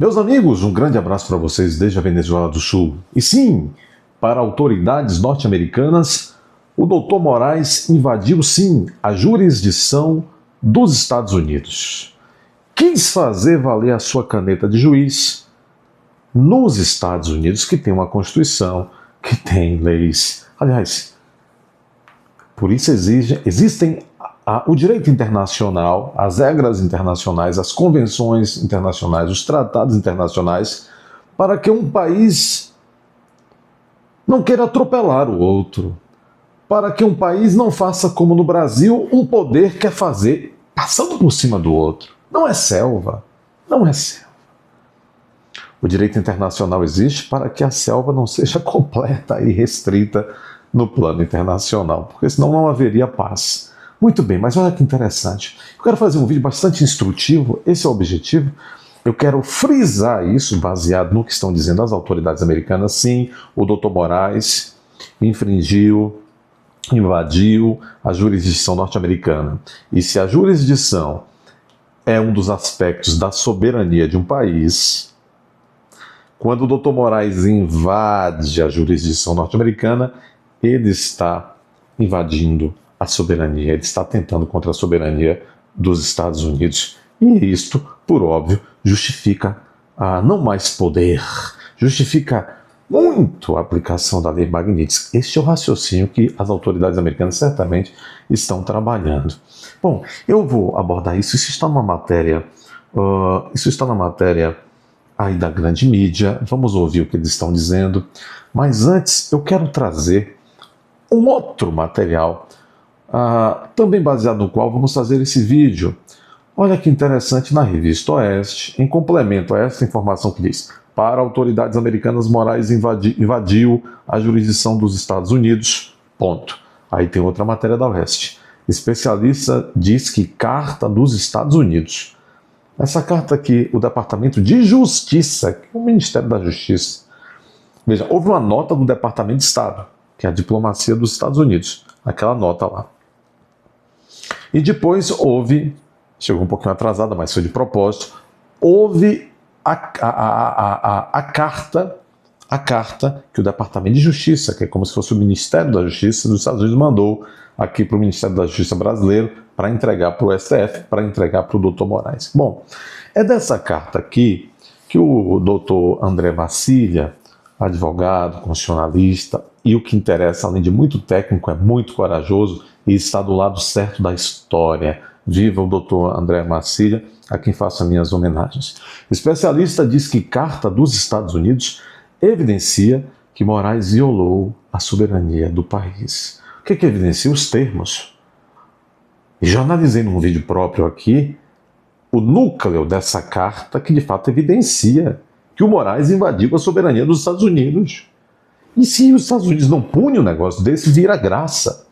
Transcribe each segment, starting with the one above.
Meus amigos, um grande abraço para vocês desde a Venezuela do Sul. E sim, para autoridades norte-americanas, o Dr. Moraes invadiu sim a jurisdição dos Estados Unidos. Quis fazer valer a sua caneta de juiz nos Estados Unidos, que tem uma Constituição, que tem leis. Aliás, por isso existem o direito internacional, as regras internacionais, as convenções internacionais, os tratados internacionais, para que um país não queira atropelar o outro, para que um país não faça como no Brasil um poder quer fazer, passando por cima do outro. Não é selva, não é selva. O direito internacional existe para que a selva não seja completa e restrita no plano internacional, porque senão não haveria paz. Muito bem, mas olha que interessante. Eu quero fazer um vídeo bastante instrutivo, esse é o objetivo. Eu quero frisar isso baseado no que estão dizendo as autoridades americanas. Sim, o Dr. Moraes invadiu a jurisdição norte-americana. E se a jurisdição é um dos aspectos da soberania de um país, quando o Dr. Moraes invade a jurisdição norte-americana, ele está invadindo a soberania, ele está tentando contra a soberania dos Estados Unidos. E isto, por óbvio, justifica não mais poder, justifica muito a aplicação da lei Magnitsky. Este é o raciocínio que as autoridades americanas certamente estão trabalhando. Bom, eu vou abordar isso. Isso está numa matéria, aí da grande mídia. Vamos ouvir o que eles estão dizendo. Mas antes, eu quero trazer um outro material, também baseado no qual vamos fazer esse vídeo. Olha que interessante, na revista Oeste, em complemento a essa informação que diz: para autoridades americanas, Moraes invadiu a jurisdição dos Estados Unidos, ponto. Aí tem outra matéria da Oeste. Especialista diz que carta dos Estados Unidos. Essa carta aqui, o Departamento de Justiça, que é o Ministério da Justiça. Veja, houve uma nota do Departamento de Estado, que é a diplomacia dos Estados Unidos, aquela nota lá. E depois houve, chegou um pouquinho atrasada, mas foi de propósito, houve a carta que o Departamento de Justiça, que é como se fosse o Ministério da Justiça dos Estados Unidos, mandou aqui para o Ministério da Justiça brasileiro para entregar para o STF, para entregar para o Dr. Moraes. Bom, é dessa carta aqui que o Dr. André Massilha, advogado, constitucionalista, e o que interessa, além de muito técnico, é muito corajoso e está do lado certo da história. Viva o Dr. André Massilha, a quem faço as minhas homenagens. Especialista diz que carta dos Estados Unidos evidencia que Moraes violou a soberania do país. O que evidencia? Os termos. E já analisei num vídeo próprio aqui o núcleo dessa carta que de fato evidencia que o Moraes invadiu a soberania dos Estados Unidos. E se os Estados Unidos não punem um negócio desse, vira graça.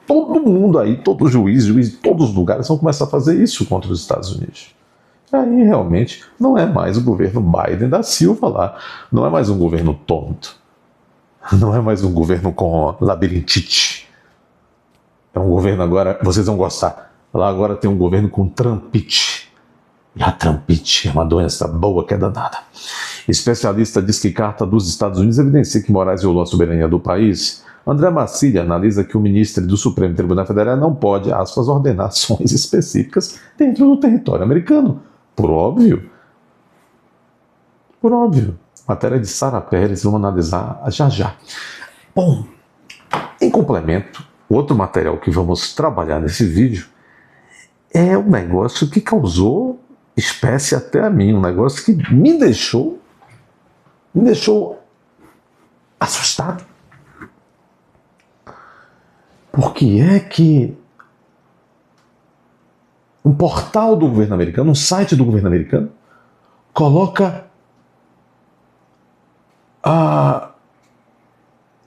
Todo mundo aí, todo juiz de todos os lugares vão começar a fazer isso contra os Estados Unidos. Aí realmente não é mais o governo Biden da Silva lá, não é mais um governo tonto, não é mais um governo com labirintite. É um governo agora, vocês vão gostar, lá agora tem um governo com trampite. E a trampite é uma doença boa que é danada. Especialista diz que carta dos Estados Unidos evidencia que Moraes violou a soberania do país. André Massilha analisa que o ministro do Supremo Tribunal Federal não pode, aspas, ordenar ações específicas dentro do território americano. Por óbvio. Por óbvio. Matéria de Sara Pérez, vamos analisar já já. Bom, em complemento, outro material que vamos trabalhar nesse vídeo é um negócio que causou espécie até a mim, um negócio que me deixou assustado. Por que é que um portal do governo americano, um site do governo americano, coloca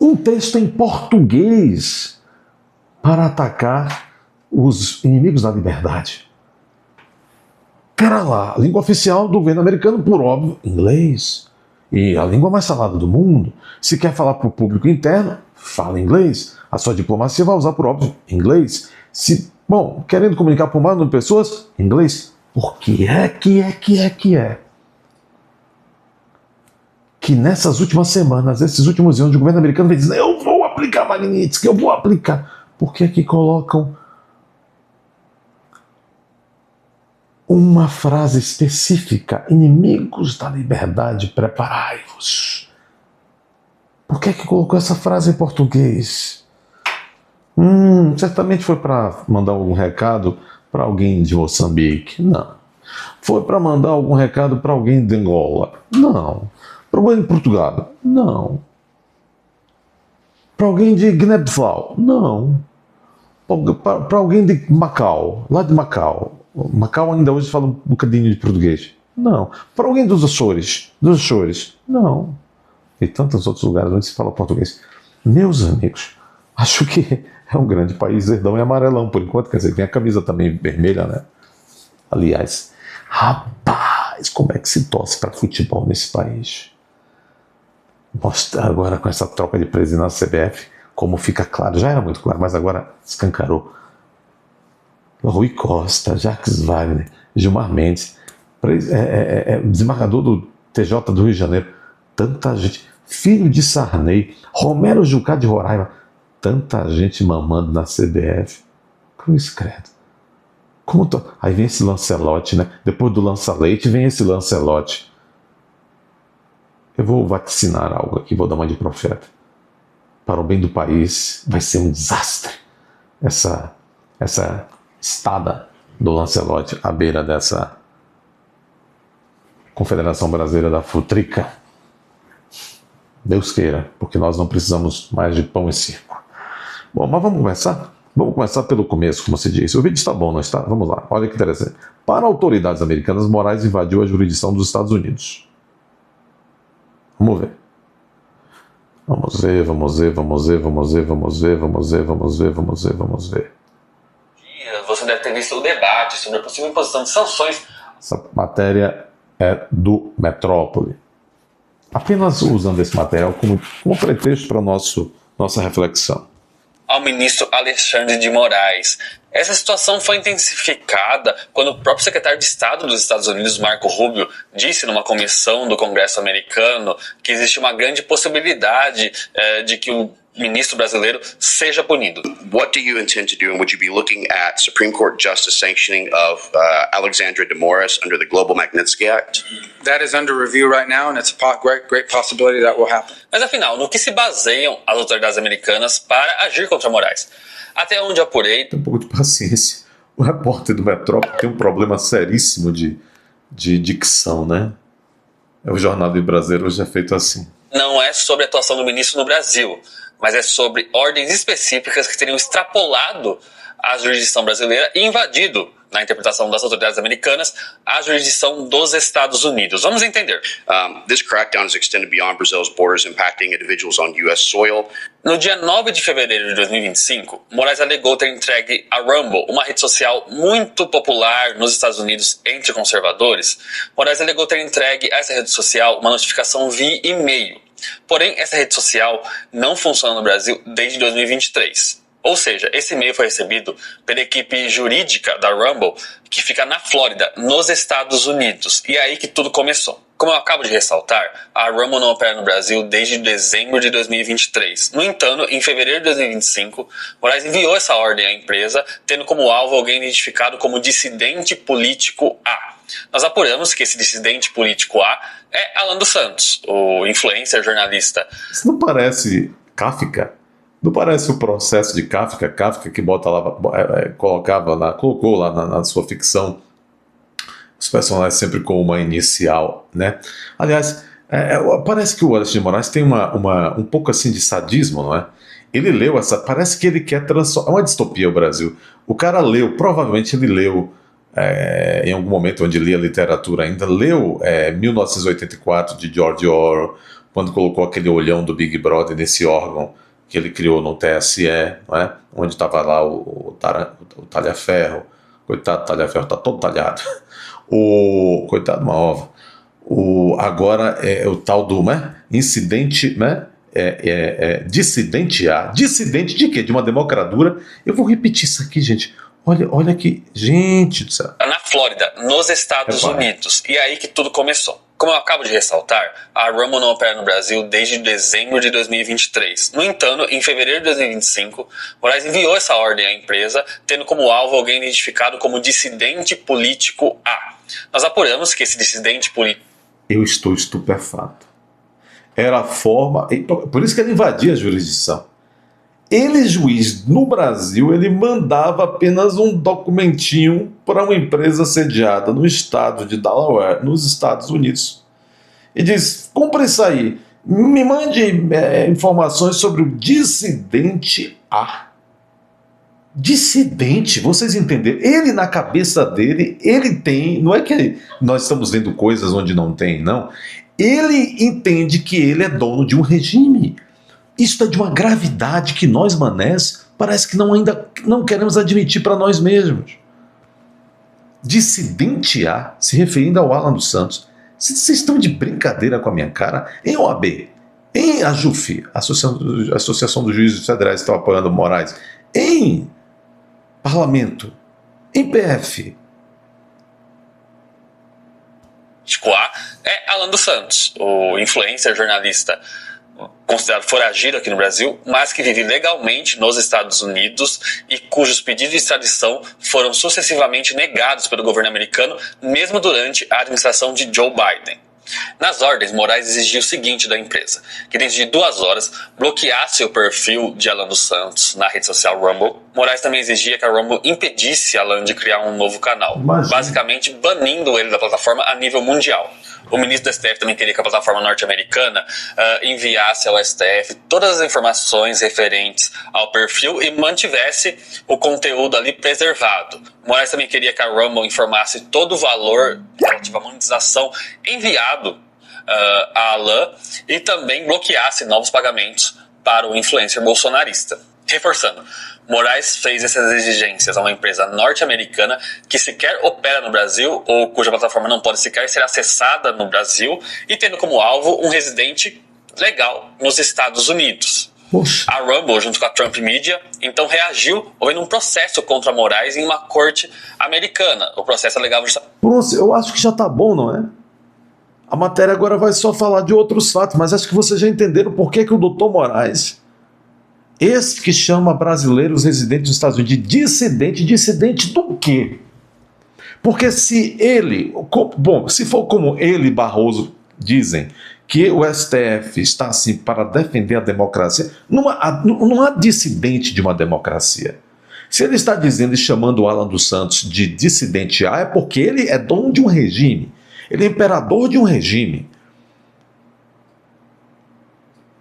um texto em português para atacar os inimigos da liberdade? Pera lá, a língua oficial do governo americano, por óbvio, inglês. E a língua mais falada do mundo. Se quer falar para o público interno, fala inglês. A sua diplomacia vai usar, por óbvio, inglês. Querendo comunicar para o maior número de pessoas, inglês. Por que é? que nessas últimas semanas, esses últimos anos, o governo americano vem dizendo: eu vou aplicar Magnitsky, eu vou aplicar. Por que é que colocam uma frase específica: inimigos da liberdade, preparai-vos? Por que é que colocou essa frase em português? Certamente foi para mandar algum recado para alguém de Moçambique? Não. Foi para mandar algum recado para alguém de Angola? Não. Para alguém de Portugal? Não. Para alguém de Guiné-Bissau? Não. Para alguém de Macau, lá de Macau. Macau ainda hoje fala um bocadinho de português? Não. Para alguém dos Açores? Dos Açores? Não. E tantos outros lugares onde se fala português. Meus amigos, acho que é um grande país verdão e amarelão por enquanto. Quer dizer, tem a camisa também vermelha, né? Aliás, rapaz, como é que se torce para futebol nesse país? Mostra agora com essa troca de presidente na CBF, como fica claro, já era muito claro, mas agora escancarou. Rui Costa, Jacques Wagner, Gilmar Mendes, desembargador do TJ do Rio de Janeiro, tanta gente, filho de Sarney, Romero Jucá de Roraima, tanta gente mamando na CBF. Cruz credo. Aí vem esse Lancelotti, né? Depois do Lança-Leite vem esse Lancelotti. Eu vou vaticinar algo aqui, vou dar uma de profeta. Para o bem do país, vai ser um desastre essa estada do Lancelotti à beira dessa Confederação Brasileira da Futrica. Deus queira, porque nós não precisamos mais de pão e circo. Bom, mas vamos começar? Vamos começar pelo começo, como se diz. O vídeo está bom, não está? Vamos lá, olha que interessante. Para autoridades americanas, Moraes invadiu a jurisdição dos Estados Unidos. Vamos ver. Vamos ver. Você deve ter visto o debate sobre a possível imposição de sanções. Essa matéria é do Metrópole. Apenas usando esse material como pretexto para nossa reflexão. Ao ministro Alexandre de Moraes. Essa situação foi intensificada quando o próprio secretário de Estado dos Estados Unidos, Marco Rubio, disse numa comissão do Congresso americano que existe uma grande possibilidade de que o ministro brasileiro seja punido. What do you intend to do, and would you be looking at Supreme Court justice sanctioning of Alexandre de Moraes under the Global Magnitsky Act? That is under review right now, and it's a great possibility that will happen. Mas afinal, no que se baseiam as autoridades americanas para agir contra Moraes? Até onde apurei... Tem um pouco de paciência. O repórter do Metrópole tem um problema seríssimo de dicção, né? O Jornal do Brasil hoje é feito assim. Não é sobre a atuação do ministro no Brasil, mas é sobre ordens específicas que teriam extrapolado a jurisdição brasileira e invadido, na interpretação das autoridades americanas, a jurisdição dos Estados Unidos. Vamos entender. This crackdown is extended beyond Brazil's borders, impacting individuals on U.S. soil. No dia 9 de fevereiro de 2025, Moraes alegou ter entregue a Rumble, uma rede social muito popular nos Estados Unidos entre conservadores. Moraes alegou ter entregue a essa rede social uma notificação via e-mail. Porém, essa rede social não funciona no Brasil desde 2023. Ou seja, esse e-mail foi recebido pela equipe jurídica da Rumble, que fica na Flórida, nos Estados Unidos. E é aí que tudo começou. Como eu acabo de ressaltar, a Rumble não opera no Brasil desde dezembro de 2023. No entanto, em fevereiro de 2025, Moraes enviou essa ordem à empresa, tendo como alvo alguém identificado como dissidente político A. Nós apuramos que esse dissidente político A é Alan dos Santos, o influencer jornalista. Isso não parece Kafka? Não parece o processo de Kafka? Kafka que colocou lá na sua ficção os personagens sempre com uma inicial, né? Aliás, parece que o Alexandre de Moraes tem um pouco assim de sadismo, não é? Ele leu parece que ele quer transformar... É uma distopia o Brasil. O cara provavelmente ele leu, em algum momento onde lia literatura ainda, leu 1984 de George Orwell, quando colocou aquele olhão do Big Brother nesse órgão que ele criou no TSE, não é? Onde estava lá o talha-ferro. Coitado do talha-ferro, está todo talhado. Coitado de uma ova. Agora é o tal do incidente, né? Dissidente A. Dissidente de quê? De uma democratura. Eu vou repetir isso aqui, gente. Olha aqui. Gente do céu. Na Flórida, nos Estados Unidos. E é aí que tudo começou. Como eu acabo de ressaltar, a Rumble não opera no Brasil desde dezembro de 2023. No entanto, em fevereiro de 2025, Moraes enviou essa ordem à empresa, tendo como alvo alguém identificado como dissidente político A. Nós apuramos que esse dissidente político... Eu estou estupefato. Era a forma... Por isso que ele invadia a jurisdição. Ele, juiz, no Brasil, ele mandava apenas um documentinho para uma empresa sediada no estado de Delaware, nos Estados Unidos. E diz, compre isso aí, me mande informações sobre o dissidente A. Dissidente, vocês entenderam? Ele, na cabeça dele, ele tem... Não é que nós estamos vendo coisas onde não tem, não. Ele entende que ele é dono de um regime. Isso é de uma gravidade que nós, manés, parece que ainda não queremos admitir para nós mesmos. Dissidente A, se referindo ao Alan dos Santos. Vocês estão de brincadeira com a minha cara? Em OAB, em AJUF, Associação dos Juízes Federais que estão apoiando Moraes, em Parlamento, em PF. A é Alan dos Santos, o influencer jornalista considerado foragido aqui no Brasil, mas que vive legalmente nos Estados Unidos e cujos pedidos de extradição foram sucessivamente negados pelo governo americano, mesmo durante a administração de Joe Biden. Nas ordens, Moraes exigiu o seguinte da empresa, que dentro de 2 horas bloqueasse o perfil de Alan dos Santos na rede social Rumble. Moraes também exigia que a Rumble impedisse Alan de criar um novo canal, basicamente banindo ele da plataforma a nível mundial. O ministro do STF também queria que a plataforma norte-americana enviasse ao STF todas as informações referentes ao perfil e mantivesse o conteúdo ali preservado. Moraes também queria que a Rumble informasse todo o valor relativo à monetização enviado a Alan e também bloqueasse novos pagamentos para o influencer bolsonarista. Reforçando, Moraes fez essas exigências a uma empresa norte-americana que sequer opera no Brasil ou cuja plataforma não pode sequer ser acessada no Brasil e tendo como alvo um residente legal nos Estados Unidos. Poxa. A Rumble, junto com a Trump Media, então reagiu houve um processo contra Moraes em uma corte americana. O processo alegava... Eu acho que já tá bom, não é? A matéria agora vai só falar de outros fatos, mas acho que vocês já entenderam por que o doutor Moraes, esse que chama brasileiros residentes dos Estados Unidos de dissidente do quê? Porque se ele, se for como ele e Barroso dizem, que o STF está assim para defender a democracia, não há dissidente de uma democracia. Se ele está dizendo e chamando o Alan dos Santos de dissidente A, é porque ele é dono de um regime, ele é imperador de um regime.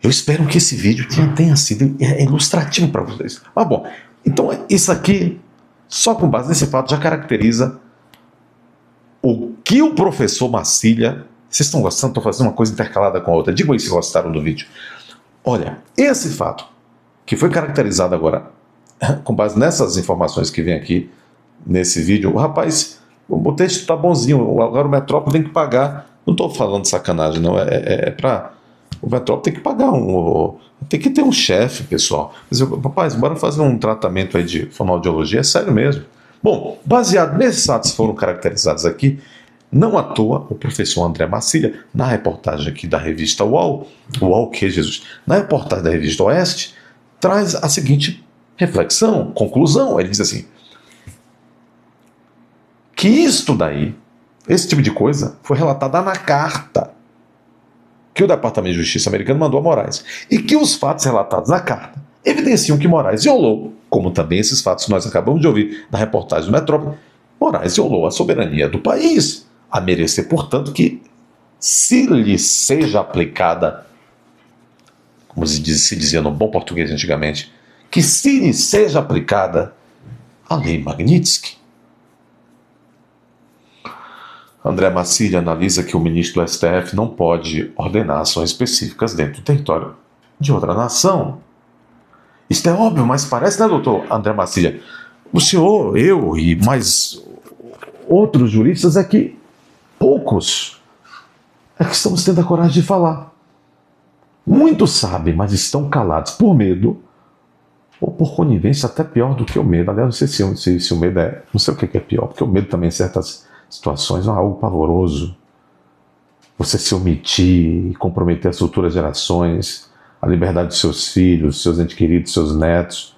Eu espero que esse vídeo tenha sido ilustrativo para vocês. Mas bom, então isso aqui, só com base nesse fato, já caracteriza o que o professor Massilia... Vocês estão gostando? Estou fazendo uma coisa intercalada com a outra. Digam aí se gostaram do vídeo. Olha, esse fato, que foi caracterizado agora, com base nessas informações que vem aqui, nesse vídeo, rapaz, o texto está bonzinho, agora o Metrópole tem que pagar. Não estou falando de sacanagem, não, é para... O Metrópole tem que pagar tem que ter um chefe, pessoal. Mas, rapaz, bora fazer um tratamento aí de fonoaudiologia, é sério mesmo. Bom, baseado nesses fatos que foram caracterizados aqui, não à toa, o professor André Massilia, na reportagem aqui da revista UOL, na reportagem da revista Oeste, traz a seguinte reflexão, conclusão. Ele diz assim, que isto daí, esse tipo de coisa, foi relatada na carta que o Departamento de Justiça americano mandou a Moraes, e que os fatos relatados na carta evidenciam que Moraes violou, como também esses fatos que nós acabamos de ouvir na reportagem do Metrópole, Moraes violou a soberania do país, a merecer, portanto, que se lhe seja aplicada, como se dizia no bom português antigamente, que se lhe seja aplicada a lei Magnitsky. André Massilia analisa que o ministro do STF não pode ordenar ações específicas dentro do território de outra nação. Isto é óbvio, mas parece, né, doutor André Massilia? O senhor, eu e mais outros juristas é que poucos é que estamos tendo a coragem de falar. Muitos sabem, mas estão calados por medo ou por conivência, até pior do que o medo. Aliás, não sei se o medo não sei o que é pior, porque o medo também em certas situações é algo pavoroso. você se omitir e comprometer as futuras gerações, a liberdade de seus filhos, seus entes queridos, seus netos.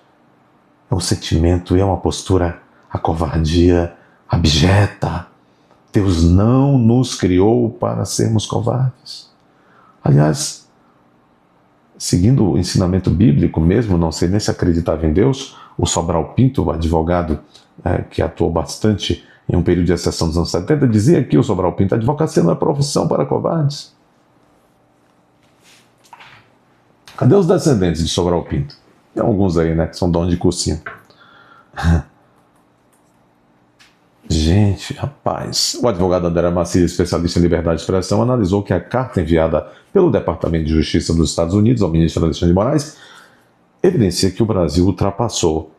É um sentimento, é uma postura, a covardia abjeta. Deus não nos criou para sermos covardes. Aliás, seguindo o ensinamento bíblico mesmo, não sei nem se acreditava em Deus, o Sobral Pinto, o advogado que atuou bastante em um período de exceção dos anos 70, dizia que o Sobral Pinto, a advocacia não é profissão para covardes. Cadê os descendentes de Sobral Pinto? Tem alguns aí, né, que são donos de cursinho. Gente, rapaz, o advogado André Macia, especialista em liberdade de expressão, analisou que a carta enviada pelo Departamento de Justiça dos Estados Unidos ao ministro Alexandre de Moraes evidencia que o Brasil ultrapassou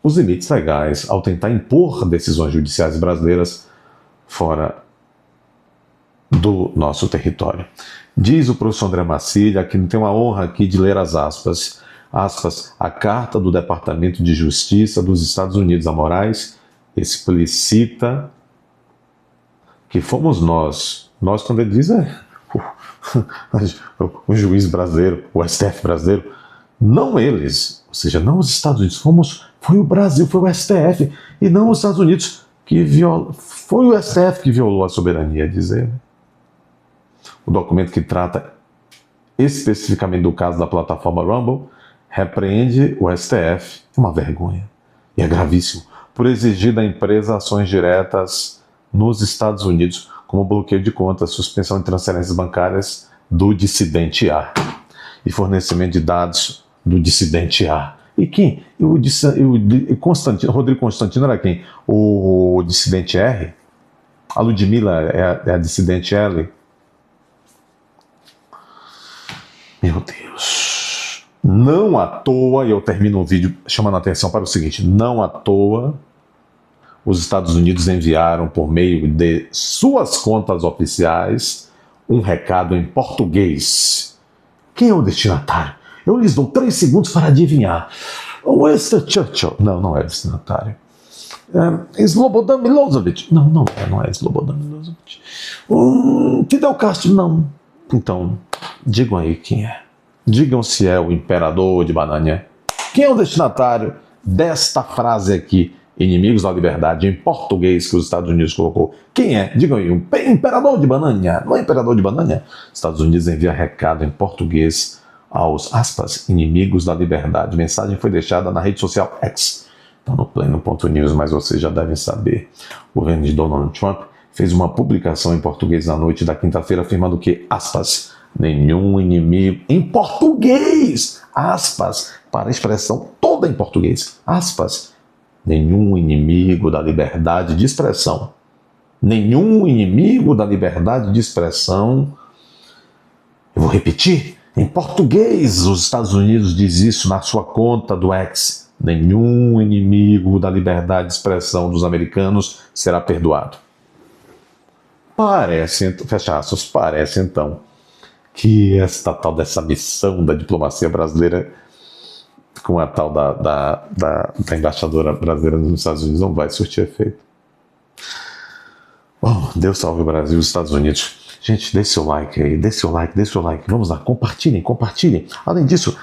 os limites legais ao tentar impor decisões judiciais brasileiras fora do nosso território. Diz o professor André Macilha, que tem uma honra aqui de ler as aspas, a carta do Departamento de Justiça dos Estados Unidos a Moraes explicita que fomos nós quando ele diz o juiz brasileiro, o STF brasileiro, não eles, ou seja, não os Estados Unidos, foi o Brasil, foi o STF, e não os Estados Unidos foi o STF que violou a soberania, diz ele. O documento que trata especificamente do caso da plataforma Rumble repreende o STF, é uma vergonha, e é gravíssimo, por exigir da empresa ações diretas nos Estados Unidos, como bloqueio de contas, suspensão de transferências bancárias do dissidente A e fornecimento de dados do dissidente A. E quem? Rodrigo Constantino era quem? O dissidente R? A Ludmilla é a dissidente L? Meu Deus. Não à toa, e eu termino o vídeo chamando a atenção para o seguinte, não à toa os Estados Unidos enviaram por meio de suas contas oficiais um recado em português. Quem é o destinatário? Eu lhes dou 3 segundos para adivinhar. Winston Churchill. Não é destinatário. Slobodan Milosevic. Não é Slobodan Milosevic. Fidel Castro. Não. Então, digam aí quem é. Digam se é o imperador de Banânia. Quem é o destinatário desta frase aqui? Inimigos da liberdade, em português, que os Estados Unidos colocou. Quem é? Digam aí, um imperador de Banânia. Não é imperador de Banânia? Estados Unidos envia recado em português aos, aspas, inimigos da liberdade. A mensagem foi deixada na rede social X. Está no pleno.news, mas vocês já devem saber. O governo de Donald Trump fez uma publicação em português na noite da quinta-feira afirmando que, aspas, nenhum inimigo, em português, aspas, para a expressão toda em português, aspas, nenhum inimigo da liberdade de expressão. Nenhum inimigo da liberdade de expressão. Eu vou repetir. Em português, os Estados Unidos diz isso na sua conta do X. Nenhum inimigo da liberdade de expressão dos americanos será perdoado. Fecha aspas, parece então que esta tal dessa missão da diplomacia brasileira com a tal da embaixadora brasileira nos Estados Unidos não vai surtir efeito. Bom, Deus salve o Brasil e os Estados Unidos. Gente, deixe seu like aí, deixe seu like. Vamos lá, compartilhem. Além disso,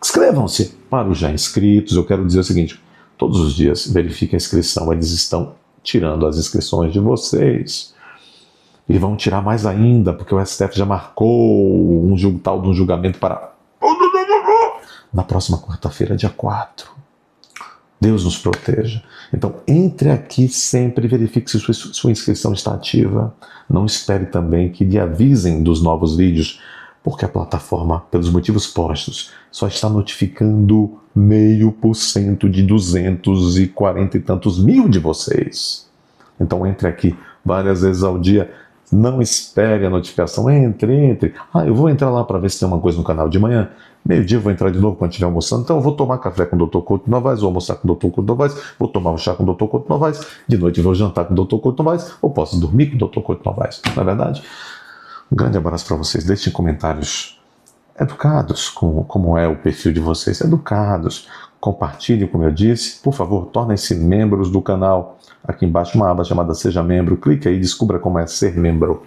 inscrevam-se para os já inscritos. Eu quero dizer o seguinte, todos os dias verifiquem a inscrição, eles estão tirando as inscrições de vocês. E vão tirar mais ainda, porque o STF já marcou um julgamento para na próxima quarta-feira, dia 4. Deus nos proteja. Então, entre aqui sempre, verifique se sua inscrição está ativa. Não espere também que lhe avisem dos novos vídeos, porque a plataforma, pelos motivos postos, só está notificando 0,5% de 240 e tantos mil de vocês. Então, entre aqui várias vezes ao dia. Não espere a notificação, entre. Eu vou entrar lá para ver se tem uma coisa no canal de manhã. Meio-dia eu vou entrar de novo quando estiver almoçando. Então eu vou tomar café com o Dr. Couto Novaes, vou almoçar com o Dr. Couto Novaes, vou tomar um chá com o Dr. Couto Novaes, de noite eu vou jantar com o Dr. Couto Novaes, ou posso dormir com o Dr. Couto Novaes, não é verdade? Um grande abraço para vocês. Deixem comentários educados, como é o perfil de vocês, educados. Compartilhem, como eu disse. Por favor, tornem-se membros do canal. Aqui embaixo uma aba chamada Seja Membro. Clique aí e descubra como é ser membro.